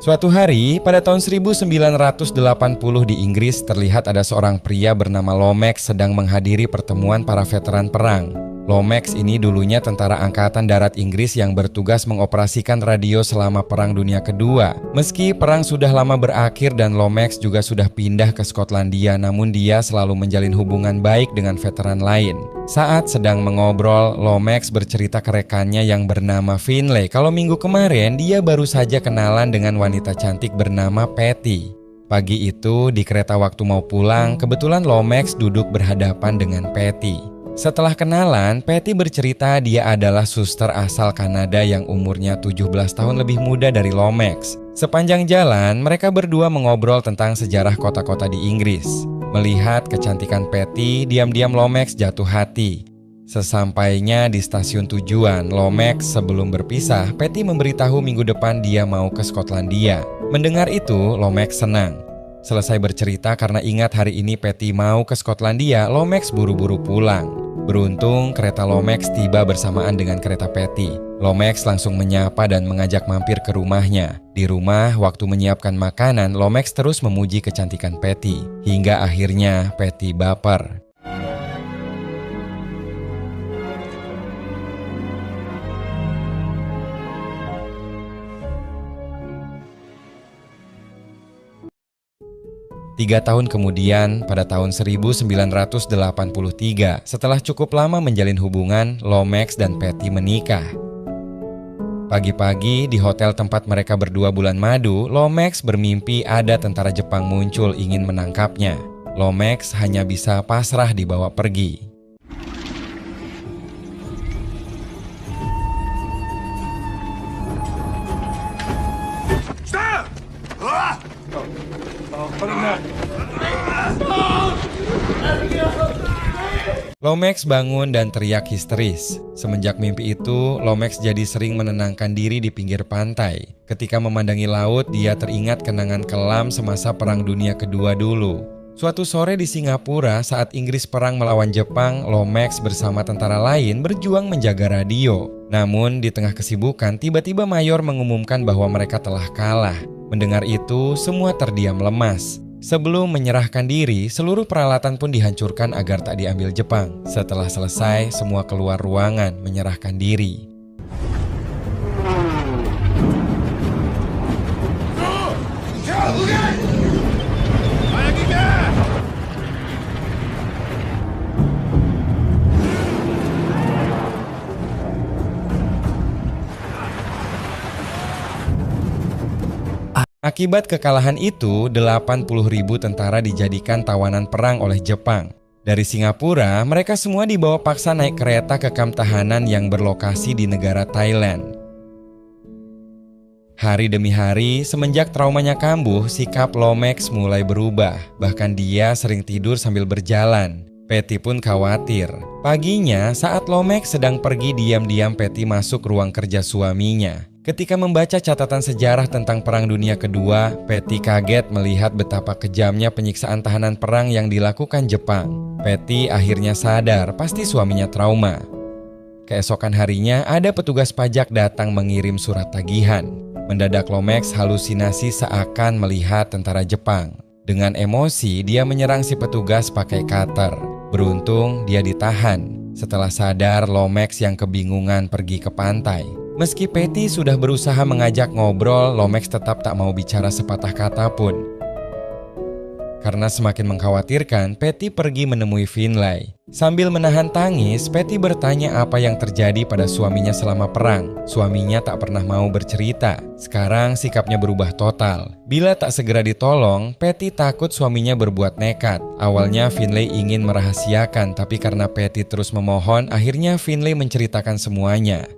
Suatu hari, pada tahun 1980 di Inggris terlihat ada seorang pria bernama Lomax sedang menghadiri pertemuan para veteran perang. Lomax ini dulunya tentara angkatan darat Inggris yang bertugas mengoperasikan radio selama Perang Dunia Kedua. Meski perang sudah lama berakhir dan Lomax juga sudah pindah ke Skotlandia, namun dia selalu menjalin hubungan baik dengan veteran lain. Saat sedang mengobrol, Lomax bercerita ke rekannya yang bernama Finlay kalau minggu kemarin dia baru saja kenalan dengan wanita cantik bernama Patty. Pagi itu di kereta waktu mau pulang, kebetulan Lomax duduk berhadapan dengan Patty. Setelah kenalan, Patty bercerita dia adalah suster asal Kanada yang umurnya 17 tahun lebih muda dari Lomax. Sepanjang jalan, mereka berdua mengobrol tentang sejarah kota-kota di Inggris. Melihat kecantikan Patty, diam-diam Lomax jatuh hati. Sesampainya di stasiun tujuan, Lomax sebelum berpisah, Patty memberitahu minggu depan dia mau ke Skotlandia. Mendengar itu, Lomax senang. Selesai bercerita karena ingat hari ini Patty mau ke Skotlandia, Lomax buru-buru pulang. Beruntung kereta Lomax tiba bersamaan dengan kereta Patty. Lomax langsung menyapa dan mengajak mampir ke rumahnya. Di rumah, waktu menyiapkan makanan, Lomax terus memuji kecantikan Patty. Hingga akhirnya Patty baper. Tiga tahun kemudian, pada tahun 1983, setelah cukup lama menjalin hubungan, Lomax dan Patty menikah. Pagi-pagi di hotel tempat mereka berdua bulan madu, Lomax bermimpi ada tentara Jepang muncul ingin menangkapnya. Lomax hanya bisa pasrah dibawa pergi. Lomax bangun dan teriak histeris. Semenjak mimpi itu, Lomax jadi sering menenangkan diri di pinggir pantai. Ketika memandangi laut, dia teringat kenangan kelam semasa Perang Dunia Kedua dulu. Suatu sore di Singapura, saat Inggris perang melawan Jepang, Lomax bersama tentara lain berjuang menjaga radio. Namun, di tengah kesibukan, tiba-tiba mayor mengumumkan bahwa mereka telah kalah. Mendengar itu, semua terdiam lemas. Sebelum menyerahkan diri, seluruh peralatan pun dihancurkan agar tak diambil Jepang. Setelah selesai, semua keluar ruangan menyerahkan diri. Akibat kekalahan itu, 80.000 tentara dijadikan tawanan perang oleh Jepang. Dari Singapura, mereka semua dibawa paksa naik kereta ke kamp tahanan yang berlokasi di negara Thailand. Hari demi hari, semenjak traumanya kambuh, sikap Lomax mulai berubah. Bahkan dia sering tidur sambil berjalan. Patty pun khawatir. Paginya, saat Lomax sedang pergi, diam-diam Patty masuk ruang kerja suaminya. Ketika membaca catatan sejarah tentang Perang Dunia Kedua, Patty kaget melihat betapa kejamnya penyiksaan tahanan perang yang dilakukan Jepang. Patty akhirnya sadar pasti suaminya trauma. Keesokan harinya, ada petugas pajak datang mengirim surat tagihan. Mendadak Lomax halusinasi seakan melihat tentara Jepang. Dengan emosi, dia menyerang si petugas pakai cutter. Beruntung, dia ditahan. Setelah sadar, Lomax yang kebingungan pergi ke pantai. Meski Patty sudah berusaha mengajak ngobrol, Lomax tetap tak mau bicara sepatah kata pun. Karena semakin mengkhawatirkan, Patty pergi menemui Finlay. Sambil menahan tangis, Patty bertanya apa yang terjadi pada suaminya selama perang. Suaminya tak pernah mau bercerita. Sekarang sikapnya berubah total. Bila tak segera ditolong, Patty takut suaminya berbuat nekat. Awalnya Finlay ingin merahasiakan, tapi karena Patty terus memohon, akhirnya Finlay menceritakan semuanya.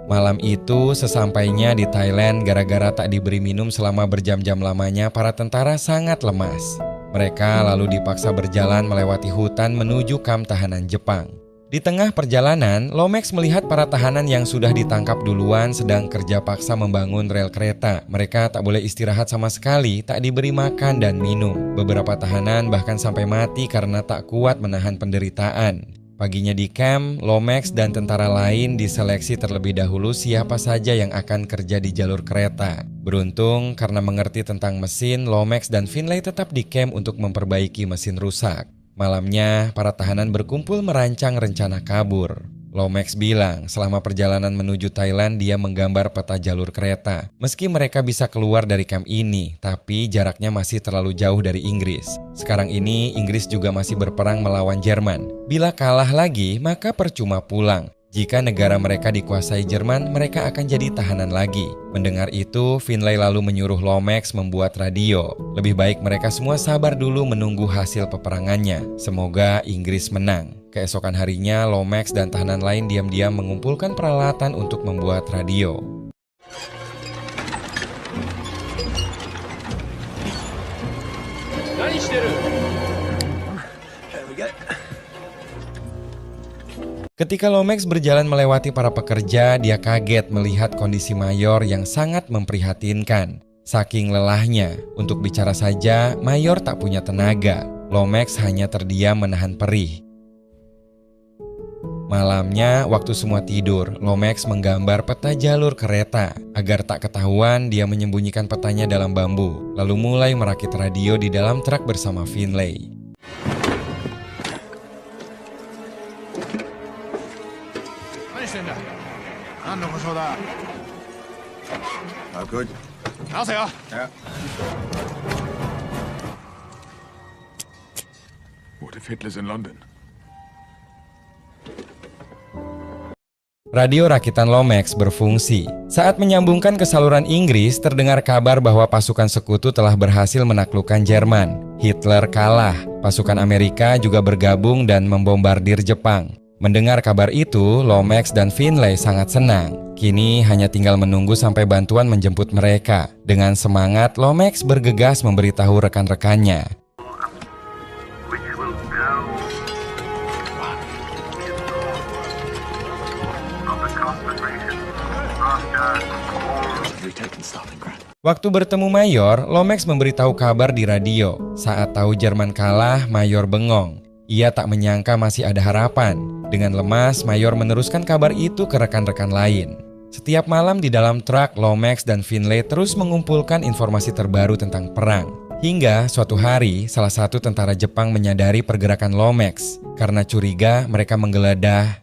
Malam itu, sesampainya di Thailand, gara-gara tak diberi minum selama berjam-jam lamanya, para tentara sangat lemas. Mereka lalu dipaksa berjalan melewati hutan menuju kamp tahanan Jepang. Di tengah perjalanan, Lomax melihat para tahanan yang sudah ditangkap duluan sedang kerja paksa membangun rel kereta. Mereka tak boleh istirahat sama sekali, tak diberi makan dan minum. Beberapa tahanan bahkan sampai mati karena tak kuat menahan penderitaan. Paginya di camp, Lomax dan tentara lain diseleksi terlebih dahulu siapa saja yang akan kerja di jalur kereta. Beruntung karena mengerti tentang mesin, Lomax dan Finlay tetap di camp untuk memperbaiki mesin rusak. Malamnya, para tahanan berkumpul merancang rencana kabur. Lomax bilang selama perjalanan menuju Thailand dia menggambar peta jalur kereta. Meski mereka bisa keluar dari camp ini, tapi jaraknya masih terlalu jauh dari Inggris. Sekarang ini Inggris juga masih berperang melawan Jerman. Bila kalah lagi, maka percuma pulang. Jika negara mereka dikuasai Jerman, mereka akan jadi tahanan lagi. Mendengar itu, Finlay lalu menyuruh Lomax membuat radio. Lebih baik mereka semua sabar dulu menunggu hasil peperangannya. Semoga Inggris menang. Keesokan harinya, Lomax dan tahanan lain diam-diam mengumpulkan peralatan untuk membuat radio. Ketika Lomax berjalan melewati para pekerja, dia kaget melihat kondisi Mayor yang sangat memprihatinkan. Saking lelahnya, untuk bicara saja, Mayor tak punya tenaga. Lomax hanya terdiam menahan perih. Malamnya, waktu semua tidur, Lomax menggambar peta jalur kereta. Agar tak ketahuan, dia menyembunyikan petanya dalam bambu, lalu mulai merakit radio di dalam truk bersama Finlay. What if Hitler's in London? Radio rakitan Lomax berfungsi. Saat menyambungkan ke saluran Inggris, terdengar kabar bahwa pasukan sekutu telah berhasil menaklukkan Jerman. Hitler kalah. Pasukan Amerika juga bergabung dan membombardir Jepang. Mendengar kabar itu, Lomax dan Finlay sangat senang. Kini hanya tinggal menunggu sampai bantuan menjemput mereka. Dengan semangat, Lomax bergegas memberitahu rekan-rekannya. Waktu bertemu Mayor, Lomax memberitahu kabar di radio. Saat tahu Jerman kalah, Mayor bengong. Ia tak menyangka masih ada harapan. Dengan lemas, Mayor meneruskan kabar itu ke rekan-rekan lain. Setiap malam di dalam truk, Lomax dan Finlay terus mengumpulkan informasi terbaru tentang perang. Hingga suatu hari, salah satu tentara Jepang menyadari pergerakan Lomax. Karena curiga, mereka menggeledah.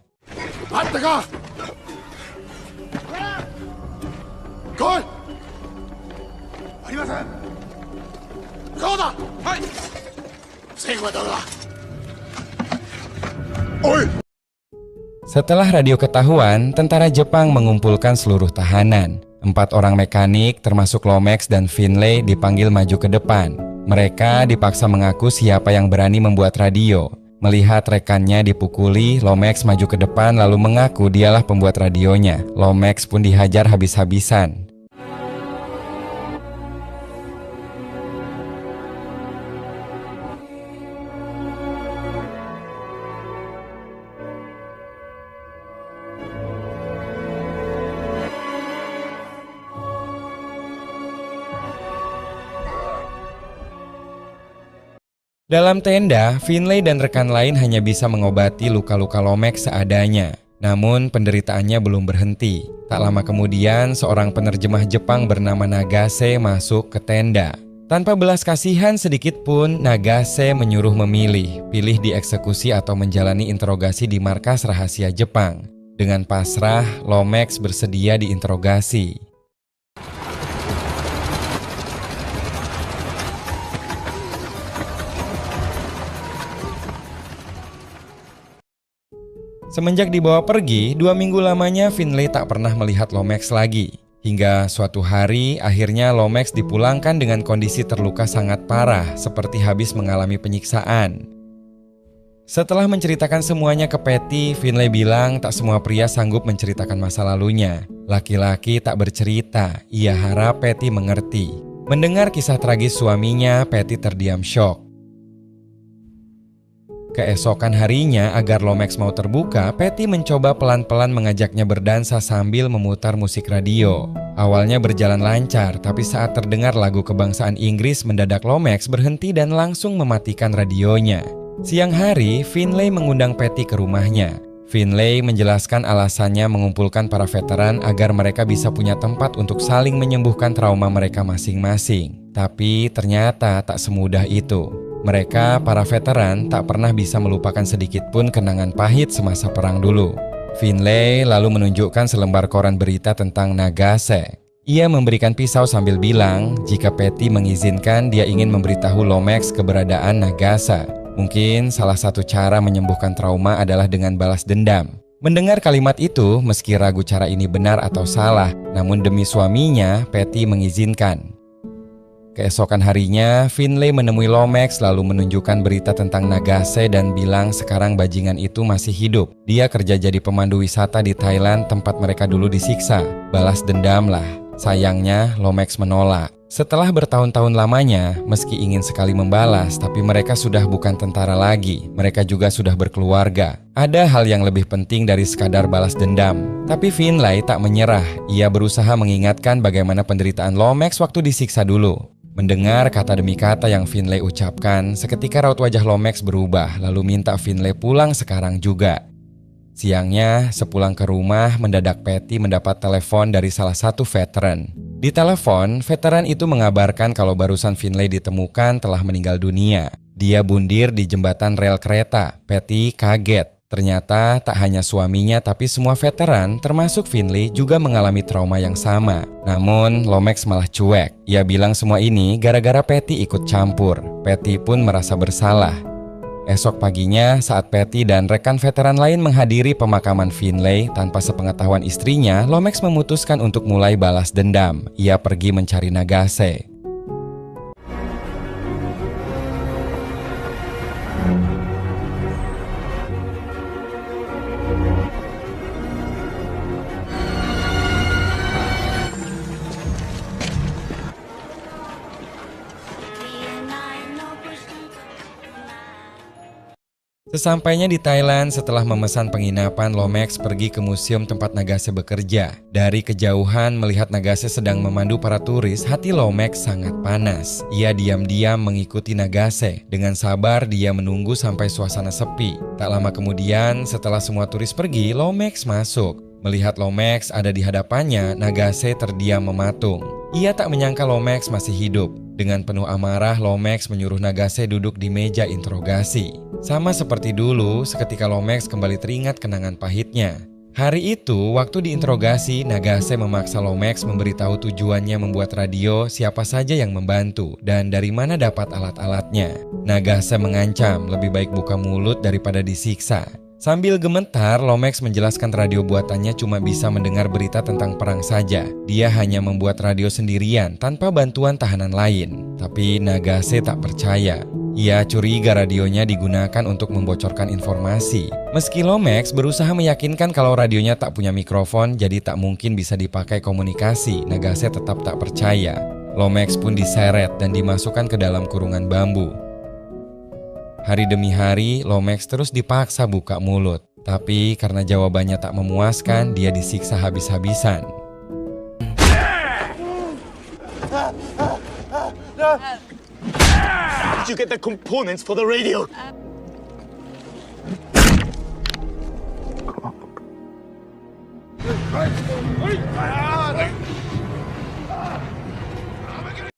Setelah radio ketahuan, tentara Jepang mengumpulkan seluruh tahanan. 4 orang mekanik termasuk Lomax dan Finlay dipanggil maju ke depan. Mereka dipaksa mengaku siapa yang berani membuat radio. Melihat rekannya dipukuli, Lomax maju ke depan lalu mengaku dialah pembuat radionya. Lomax pun dihajar habis-habisan. Dalam tenda, Finlay dan rekan lain hanya bisa mengobati luka-luka Lomax seadanya. Namun penderitaannya belum berhenti. Tak lama kemudian, seorang penerjemah Jepang bernama Nagase masuk ke tenda. Tanpa belas kasihan sedikit pun, Nagase menyuruh memilih, pilih dieksekusi atau menjalani interogasi di markas rahasia Jepang. Dengan pasrah, Lomax bersedia diinterogasi. Semenjak dibawa pergi, 2 minggu lamanya Finlay tak pernah melihat Lomax lagi. Hingga suatu hari, akhirnya Lomax dipulangkan dengan kondisi terluka sangat parah, seperti habis mengalami penyiksaan. Setelah menceritakan semuanya ke Patty, Finlay bilang tak semua pria sanggup menceritakan masa lalunya. Laki-laki tak bercerita, ia harap Patty mengerti. Mendengar kisah tragis suaminya, Patty terdiam syok. Keesokan harinya, agar Lomax mau terbuka, Patty mencoba pelan-pelan mengajaknya berdansa sambil memutar musik radio. Awalnya berjalan lancar, tapi saat terdengar lagu kebangsaan Inggris mendadak Lomax berhenti dan langsung mematikan radionya. Siang hari, Finlay mengundang Patty ke rumahnya. Finlay menjelaskan alasannya mengumpulkan para veteran agar mereka bisa punya tempat untuk saling menyembuhkan trauma mereka masing-masing. Tapi ternyata tak semudah itu. Mereka, para veteran, tak pernah bisa melupakan sedikit pun kenangan pahit semasa perang dulu. Finlay lalu menunjukkan selembar koran berita tentang Nagase. Ia memberikan pisau sambil bilang jika Patty mengizinkan dia ingin memberitahu Lomax keberadaan Nagase. Mungkin salah satu cara menyembuhkan trauma adalah dengan balas dendam. Mendengar kalimat itu, meski ragu cara ini benar atau salah, namun demi suaminya, Patty mengizinkan. Keesokan harinya, Finlay menemui Lomax lalu menunjukkan berita tentang Nagase dan bilang sekarang bajingan itu masih hidup. Dia kerja jadi pemandu wisata di Thailand tempat mereka dulu disiksa. Balas dendam lah. Sayangnya, Lomax menolak. Setelah bertahun-tahun lamanya, meski ingin sekali membalas, tapi mereka sudah bukan tentara lagi. Mereka juga sudah berkeluarga. Ada hal yang lebih penting dari sekadar balas dendam. Tapi Finlay tak menyerah. Ia berusaha mengingatkan bagaimana penderitaan Lomax waktu disiksa dulu. Mendengar kata demi kata yang Finlay ucapkan, seketika raut wajah Lomax berubah, lalu minta Finlay pulang sekarang juga. Siangnya, sepulang ke rumah, mendadak Patty mendapat telepon dari salah satu veteran. Di telepon, veteran itu mengabarkan kalau barusan Finlay ditemukan telah meninggal dunia. Dia bundir di jembatan rel kereta. Patty kaget. Ternyata tak hanya suaminya tapi semua veteran termasuk Finlay juga mengalami trauma yang sama. Namun Lomax malah cuek. Ia bilang semua ini gara-gara Patty ikut campur. Patty pun merasa bersalah. Esok paginya saat Patty dan rekan veteran lain menghadiri pemakaman Finlay tanpa sepengetahuan istrinya, Lomax memutuskan untuk mulai balas dendam. Ia pergi mencari Nagase. Sesampainya di Thailand, setelah memesan penginapan, Lomax pergi ke museum tempat Nagase bekerja. Dari kejauhan melihat Nagase sedang memandu para turis, hati Lomax sangat panas. Ia diam-diam mengikuti Nagase. Dengan sabar dia menunggu sampai suasana sepi. Tak lama kemudian, setelah semua turis pergi, Lomax masuk. Melihat Lomax ada di hadapannya, Nagase terdiam mematung. Ia tak menyangka Lomax masih hidup. Dengan penuh amarah, Lomax menyuruh Nagase duduk di meja interogasi. Sama seperti dulu, seketika Lomax kembali teringat kenangan pahitnya. Hari itu, waktu diinterogasi, Nagase memaksa Lomax memberitahu tujuannya membuat radio, siapa saja yang membantu, dan dari mana dapat alat-alatnya. Nagase mengancam, lebih baik buka mulut daripada disiksa. Sambil gemetar, Lomax menjelaskan radio buatannya cuma bisa mendengar berita tentang perang saja. Dia hanya membuat radio sendirian tanpa bantuan tahanan lain. Tapi Nagase tak percaya. Ia curiga radionya digunakan untuk membocorkan informasi. Meski Lomax berusaha meyakinkan kalau radionya tak punya mikrofon, jadi tak mungkin bisa dipakai komunikasi, Nagase tetap tak percaya. Lomax pun diseret dan dimasukkan ke dalam kurungan bambu. Hari demi hari, Lomax terus dipaksa buka mulut. Tapi karena jawabannya tak memuaskan, dia disiksa habis-habisan. Did you get the components for the radio?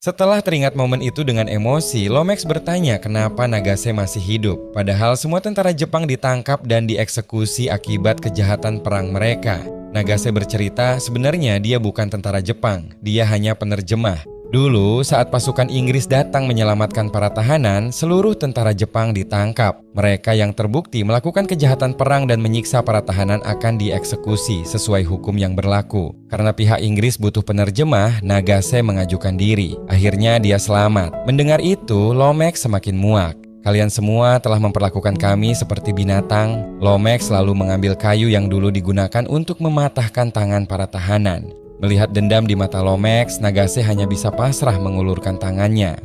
Setelah teringat momen itu dengan emosi, Lomax bertanya kenapa Nagase masih hidup. Padahal semua tentara Jepang ditangkap dan dieksekusi akibat kejahatan perang mereka. Nagase bercerita sebenarnya dia bukan tentara Jepang, dia hanya penerjemah. Dulu saat pasukan Inggris datang menyelamatkan para tahanan, seluruh tentara Jepang ditangkap. Mereka yang terbukti melakukan kejahatan perang dan menyiksa para tahanan akan dieksekusi sesuai hukum yang berlaku. Karena pihak Inggris butuh penerjemah, Nagase mengajukan diri. Akhirnya dia selamat. Mendengar itu, Lomax semakin muak. Kalian semua telah memperlakukan kami seperti binatang. Lomax lalu mengambil kayu yang dulu digunakan untuk mematahkan tangan para tahanan. Melihat dendam di mata Lomax, Nagase hanya bisa pasrah mengulurkan tangannya.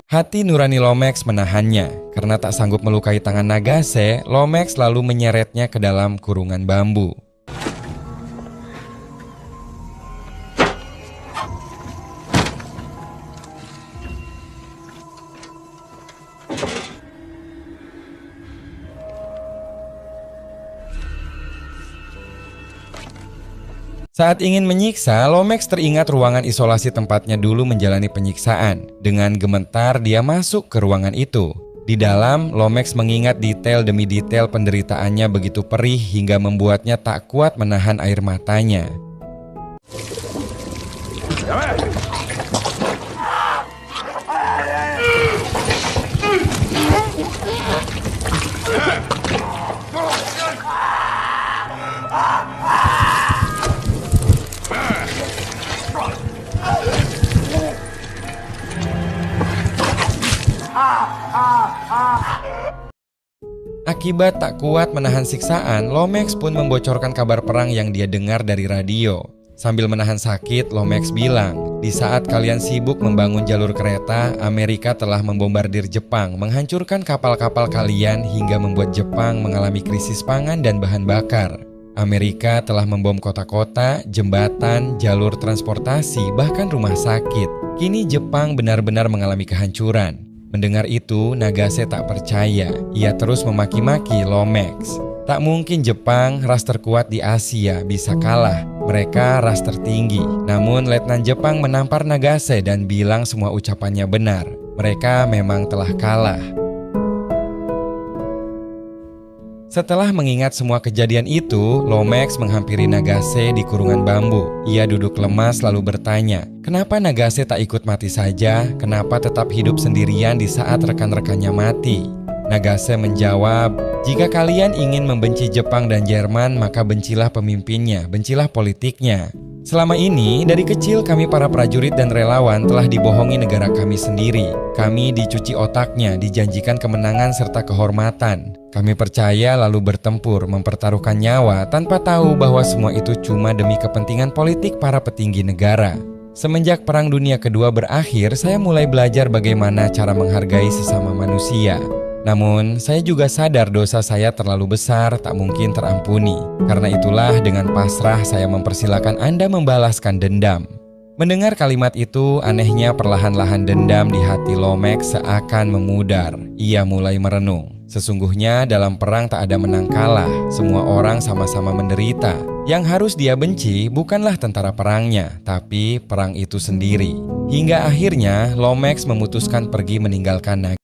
Hati nurani Lomax menahannya. Karena tak sanggup melukai tangan Nagase, Lomax lalu menyeretnya ke dalam kurungan bambu. Saat ingin menyiksa, Lomax teringat ruangan isolasi tempatnya dulu menjalani penyiksaan. Dengan gemetar dia masuk ke ruangan itu. Di dalam, Lomax mengingat detail demi detail penderitaannya begitu perih hingga membuatnya tak kuat menahan air matanya. Akibat tak kuat menahan siksaan, Lomax pun membocorkan kabar perang yang dia dengar dari radio. Sambil menahan sakit, Lomax bilang, di saat kalian sibuk membangun jalur kereta, Amerika telah membombardir Jepang, menghancurkan kapal-kapal kalian hingga membuat Jepang mengalami krisis pangan dan bahan bakar. Amerika telah membom kota-kota, jembatan, jalur transportasi, bahkan rumah sakit. Kini Jepang benar-benar mengalami kehancuran. Mendengar itu, Nagase tak percaya. Ia terus memaki-maki Lomax. Tak mungkin Jepang, ras terkuat di Asia, bisa kalah. Mereka ras tertinggi. Namun Letnan Jepang menampar Nagase dan bilang semua ucapannya benar. Mereka memang telah kalah. Setelah mengingat semua kejadian itu, Lomax menghampiri Nagase di kurungan bambu. Ia duduk lemas lalu bertanya, kenapa Nagase tak ikut mati saja? Kenapa tetap hidup sendirian di saat rekan-rekannya mati? Nagase menjawab, jika kalian ingin membenci Jepang dan Jerman, maka bencilah pemimpinnya, bencilah politiknya. Selama ini, dari kecil kami para prajurit dan relawan telah dibohongi negara kami sendiri. Kami dicuci otaknya, dijanjikan kemenangan serta kehormatan. Kami percaya lalu bertempur, mempertaruhkan nyawa tanpa tahu bahwa semua itu cuma demi kepentingan politik para petinggi negara. Semenjak Perang Dunia Kedua berakhir, saya mulai belajar bagaimana cara menghargai sesama manusia. Namun, saya juga sadar dosa saya terlalu besar, tak mungkin terampuni. Karena itulah dengan pasrah saya mempersilakan Anda membalaskan dendam. Mendengar kalimat itu, anehnya perlahan-lahan dendam di hati Lomax seakan memudar. Ia mulai merenung. Sesungguhnya dalam perang tak ada menang kalah, semua orang sama-sama menderita. Yang harus dia benci bukanlah tentara perangnya, tapi perang itu sendiri. Hingga akhirnya Lomax memutuskan pergi meninggalkan Nagase.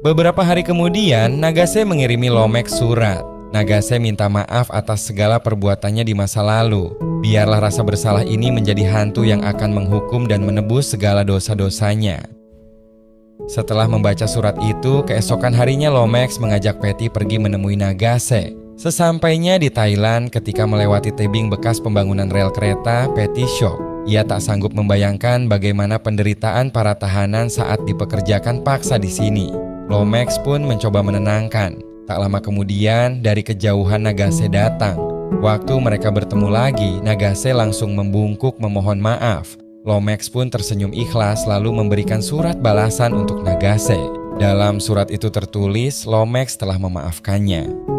Beberapa hari kemudian, Nagase mengirimi Lomax surat. Nagase minta maaf atas segala perbuatannya di masa lalu. Biarlah rasa bersalah ini menjadi hantu yang akan menghukum dan menebus segala dosa-dosanya. Setelah membaca surat itu, keesokan harinya Lomax mengajak Patty pergi menemui Nagase. Sesampainya di Thailand, ketika melewati tebing bekas pembangunan rel kereta, Patty shock. Ia tak sanggup membayangkan bagaimana penderitaan para tahanan saat dipekerjakan paksa di sini. Lomax pun mencoba menenangkan. Tak lama kemudian, dari kejauhan Nagase datang. Waktu mereka bertemu lagi, Nagase langsung membungkuk memohon maaf. Lomax pun tersenyum ikhlas lalu memberikan surat balasan untuk Nagase. Dalam surat itu tertulis, Lomax telah memaafkannya.